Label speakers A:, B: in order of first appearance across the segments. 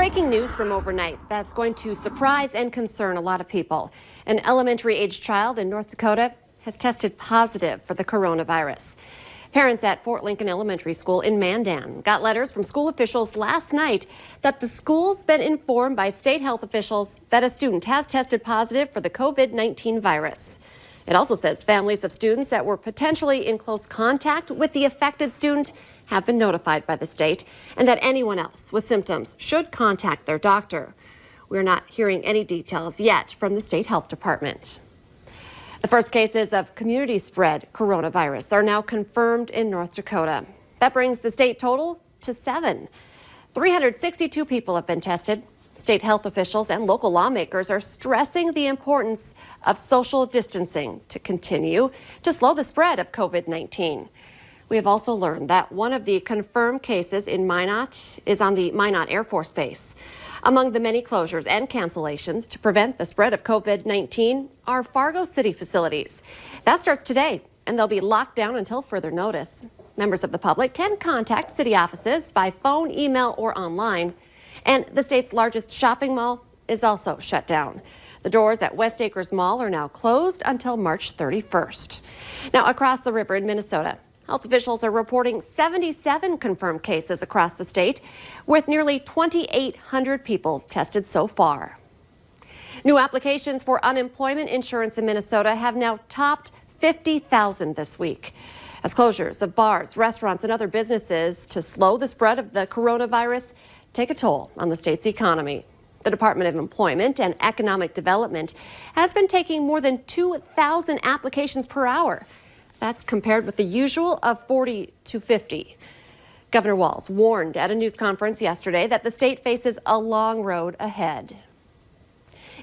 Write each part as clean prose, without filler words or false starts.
A: Breaking news from overnight that's going to surprise and concern a lot of people. An elementary-age child in North Dakota has tested positive for the coronavirus. Parents at Fort Lincoln Elementary School in Mandan got letters from school officials last night that the school's been informed by state health officials that a student has tested positive for the COVID-19 virus. It also says families of students that were potentially in close contact with the affected student have been notified by the state, and that anyone else with symptoms should contact their doctor. We're not hearing any details yet from the state health department. The first cases of community-spread coronavirus are now confirmed in North Dakota. That brings the state total to 7. 362 people have been tested. State health officials and local lawmakers are stressing the importance of social distancing to continue to slow the spread of COVID-19. We have also learned that one of the confirmed cases in Minot is on the Minot Air Force Base. Among the many closures and cancellations to prevent the spread of COVID-19 are Fargo City facilities. That starts today, and they'll be locked down until further notice. Members of the public can contact city offices by phone, email, or online. And the state's largest shopping mall is also shut down. The doors at West Acres Mall are now closed until March 31st. Now, across the river in Minnesota, health officials are reporting 77 confirmed cases across the state, with nearly 2,800 people tested so far. New applications for unemployment insurance in Minnesota have now topped 50,000 this week, as closures of bars, restaurants, and other businesses to slow the spread of the coronavirus take a toll on the state's economy. The Department of Employment and Economic Development has been taking more than 2,000 applications per hour. That's compared with the usual of 40 to 50. Governor Walz warned at a news conference yesterday that the state faces a long road ahead.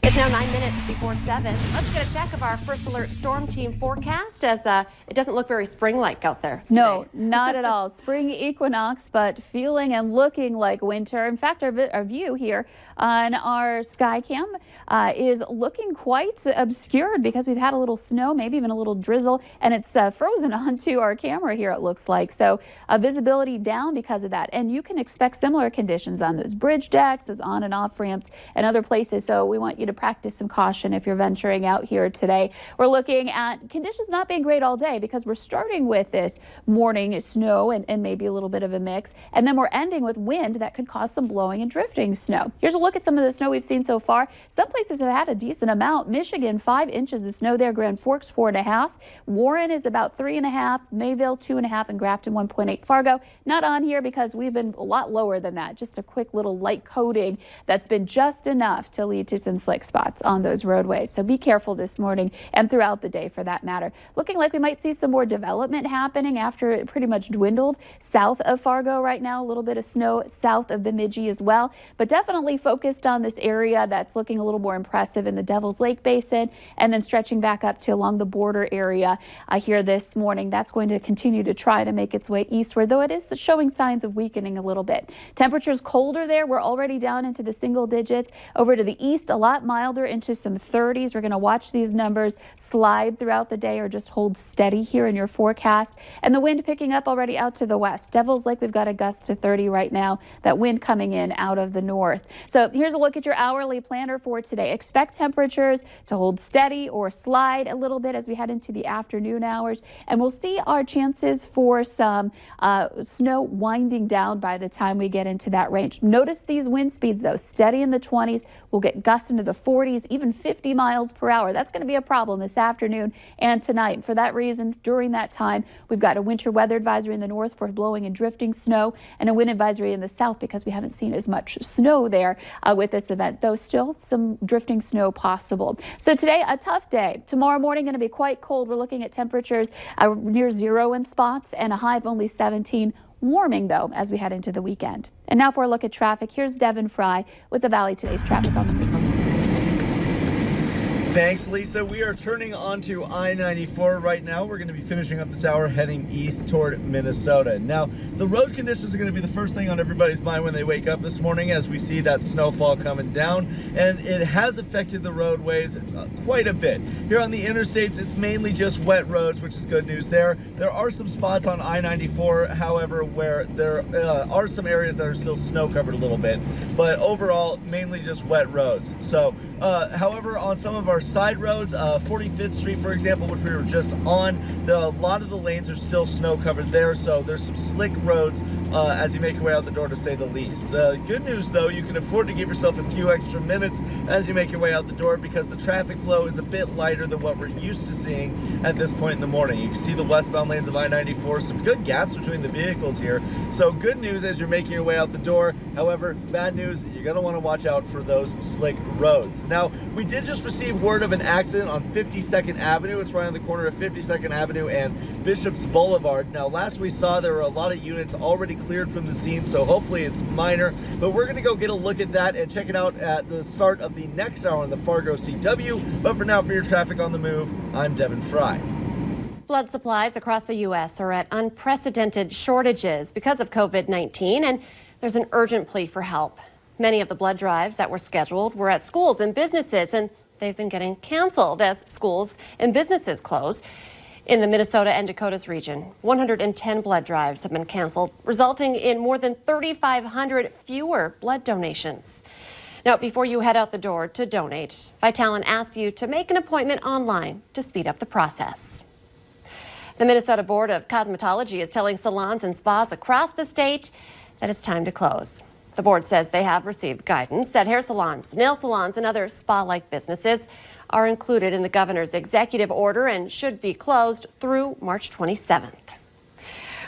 A: It's now 9 minutes before 7. Let's get a check of our First Alert Storm Team forecast, as it doesn't look very spring-like out there today.
B: No, not at all. Spring equinox, but feeling and looking like winter. In fact, our view here on our Skycam is looking quite obscured because we've had a little snow, maybe even a little drizzle, and it's frozen onto our camera here, it looks like. So visibility down because of that. And you can expect similar conditions on those bridge decks, those on and off ramps, and other places. So we want you to practice some caution if you're venturing out here today. We're looking at conditions not being great all day because we're starting with this morning snow and maybe a little bit of a mix, and then we're ending with wind that could cause some blowing and drifting snow. Here's a look at some of the snow we've seen so far. Some places have had a decent amount. Michigan, 5 inches of snow there. Grand Forks, 4.5. Warren is about 3.5. Mayville, 2.5, and Grafton, 1.8. Fargo, not on here because we've been a lot lower than that. Just a quick little light coating that's been just enough to lead to some slick spots on those roadways. So be careful this morning and throughout the day for that matter. Looking like we might see some more development happening after it pretty much dwindled south of Fargo right now. A little bit of snow south of Bemidji as well, but definitely focused on this area that's looking a little more impressive in the Devil's Lake Basin and then stretching back up to along the border area here this morning. That's going to continue to try to make its way eastward, though it is showing signs of weakening a little bit. Temperatures colder there. We're already down into the single digits. Over to the east, a lot milder into some 30s. We're going to watch these numbers slide throughout the day or just hold steady here in your forecast. And the wind picking up already out to the west. Devil's Lake, we've got a gust to 30 right now. That wind coming in out of the north. So here's a look at your hourly planner for today. Expect temperatures to hold steady or slide a little bit as we head into the afternoon hours. And we'll see our chances for some snow winding down by the time we get into that range. Notice these wind speeds, though, steady in the 20s. We'll get gusts into the 40s, even 50 miles per hour. That's going to be a problem this afternoon and tonight. And for that reason, during that time, we've got a winter weather advisory in the north for blowing and drifting snow and a wind advisory in the south because we haven't seen as much snow there with this event, though still some drifting snow possible. So today, a tough day. Tomorrow morning, going to be quite cold. We're looking at temperatures near 0 in spots and a high of only 17. Warming, though, as we head into the weekend. And now for a look at traffic, here's Devin Fry with the Valley Today's traffic on the
C: Thanks, Lisa. We are turning onto I-94 right now. We're going to be finishing up this hour heading east toward Minnesota. Now, the road conditions are going to be the first thing on everybody's mind when they wake up this morning as we see that snowfall coming down, and it has affected the roadways quite a bit. Here on the interstates, it's mainly just wet roads, which is good news there. There are some spots on I-94, however, where there are some areas that are still snow covered a little bit, but overall, mainly just wet roads. So, however, on some of our side roads, 45th Street, for example, which we were just on, a lot of the lanes are still snow covered there, so there's some slick roads as you make your way out the door, to say the least. Good news, though, you can afford to give yourself a few extra minutes as you make your way out the door, because the traffic flow is a bit lighter than what we're used to seeing at this point in the morning. You can see the westbound lanes of I-94, some good gaps between the vehicles here, so good news as you're making your way out the door. However, bad news, you're going to want to watch out for those slick roads. Now, we did just receive word of an accident on 52nd Avenue. It's right on the corner of 52nd Avenue and Bishops Boulevard. Now, last we saw, there were a lot of units already cleared from the scene, so hopefully it's minor, but we're going to go get a look at that and check it out at the start of the next hour on the Fargo CW. But for now, for your traffic on the move, I'm Devin Fry.
A: Blood supplies across the U.S. are at unprecedented shortages because of COVID-19, and there's an urgent plea for help. Many of the blood drives that were scheduled were at schools and businesses, and they've been getting canceled as schools and businesses close. In the Minnesota and Dakotas region, 110 blood drives have been canceled, resulting in more than 3,500 fewer blood donations. Now, before you head out the door to donate, Vitalant asks you to make an appointment online to speed up the process. The Minnesota Board of Cosmetology is telling salons and spas across the state that it's time to close. The board says they have received guidance that hair salons, nail salons, and other spa-like businesses are included in the governor's executive order and should be closed through March 27th.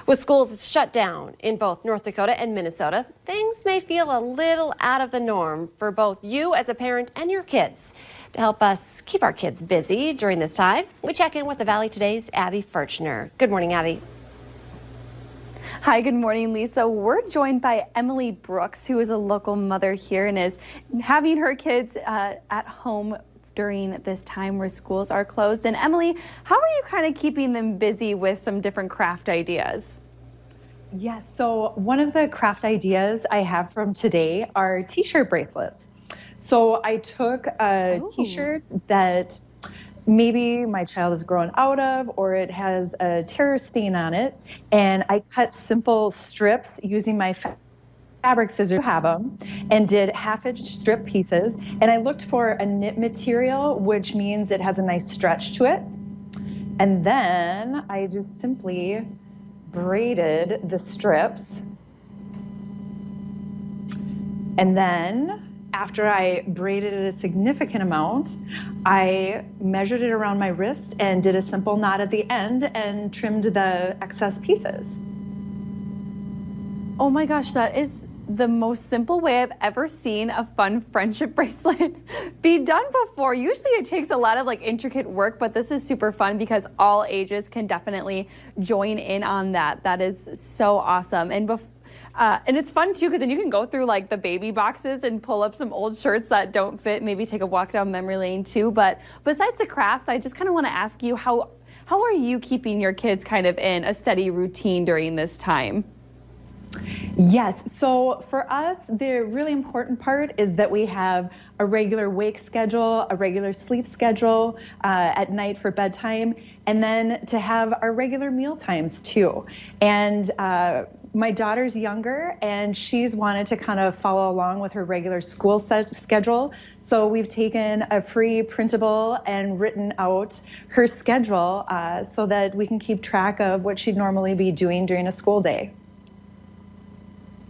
A: With schools shut down in both North Dakota and Minnesota, things may feel a little out of the norm for both you as a parent and your kids. To help us keep our kids busy during this time, we check in with the Valley Today's Abby Furchner. Good morning, Abby.
D: Hi, good morning, Lisa. We're joined by Emily Brooks, who is a local mother here and is having her kids at home during this time where schools are closed. And Emily, how are you kind of keeping them busy with some different craft ideas?
E: Yes, so one of the craft ideas I have from today are t-shirt bracelets. So I took t-shirts that maybe my child has grown out of, or it has a tear stain on it, and I cut simple strips using my fabric scissors to have them, and did half-inch strip pieces. And I looked for a knit material, which means it has a nice stretch to it. And then I just simply braided the strips. And then after I braided it a significant amount, I measured it around my wrist and did a simple knot at the end and trimmed the excess pieces.
D: Oh my gosh, that is the most simple way I've ever seen a fun friendship bracelet be done before. Usually it takes a lot of intricate work, but this is super fun because all ages can definitely join in on that. That is so awesome. And it's fun too, because then you can go through the baby boxes and pull up some old shirts that don't fit, maybe take a walk down memory lane too. But besides the crafts, I just kind of want to ask you, how are you keeping your kids kind of in a steady routine during this time?
E: Yes, so for us, the really important part is that we have a regular wake schedule, a regular sleep schedule at night for bedtime, and then to have our regular meal times too. And my daughter's younger, and she's wanted to kind of follow along with her regular school schedule. So we've taken a free printable and written out her schedule so that we can keep track of what she'd normally be doing during a school day.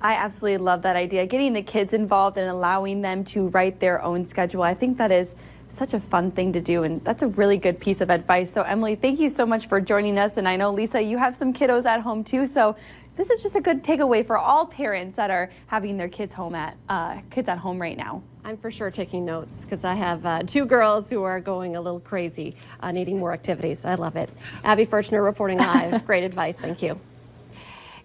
D: I absolutely love that idea, getting the kids involved and allowing them to write their own schedule. I think that is such a fun thing to do, and that's a really good piece of advice. So Emily, thank you so much for joining us. And I know, Lisa, you have some kiddos at home too, so this is just a good takeaway for all parents that are having their kids at home right now.
A: I'm for sure taking notes because I have two girls who are going a little crazy, needing more activities. I love it. Abby Furchner reporting live. Great advice. Thank you.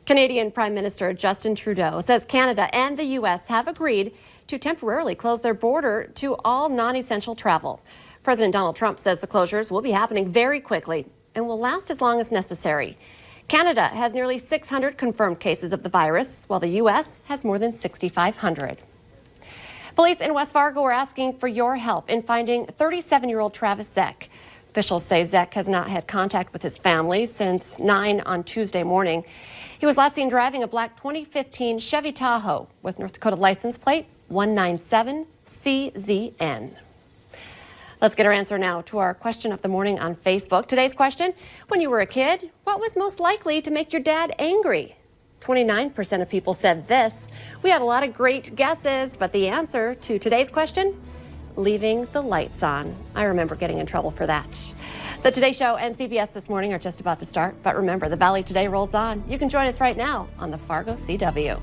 A: Canadian Prime Minister Justin Trudeau says Canada and the U.S. have agreed to temporarily close their border to all non-essential travel. President Donald Trump says the closures will be happening very quickly and will last as long as necessary. Canada has nearly 600 confirmed cases of the virus, while the U.S. has more than 6,500. Police in West Fargo are asking for your help in finding 37-year-old Travis Zeck. Officials say Zeck has not had contact with his family since 9 on Tuesday morning. He was last seen driving a black 2015 Chevy Tahoe with North Dakota license plate 197CZN. Let's get our answer now to our question of the morning on Facebook. Today's question: when you were a kid, what was most likely to make your dad angry? 29% of people said this. We had a lot of great guesses, but the answer to today's question: leaving the lights on. I remember getting in trouble for that. The Today Show and CBS This Morning are just about to start, but remember, the Valley Today rolls on. You can join us right now on the Fargo CW.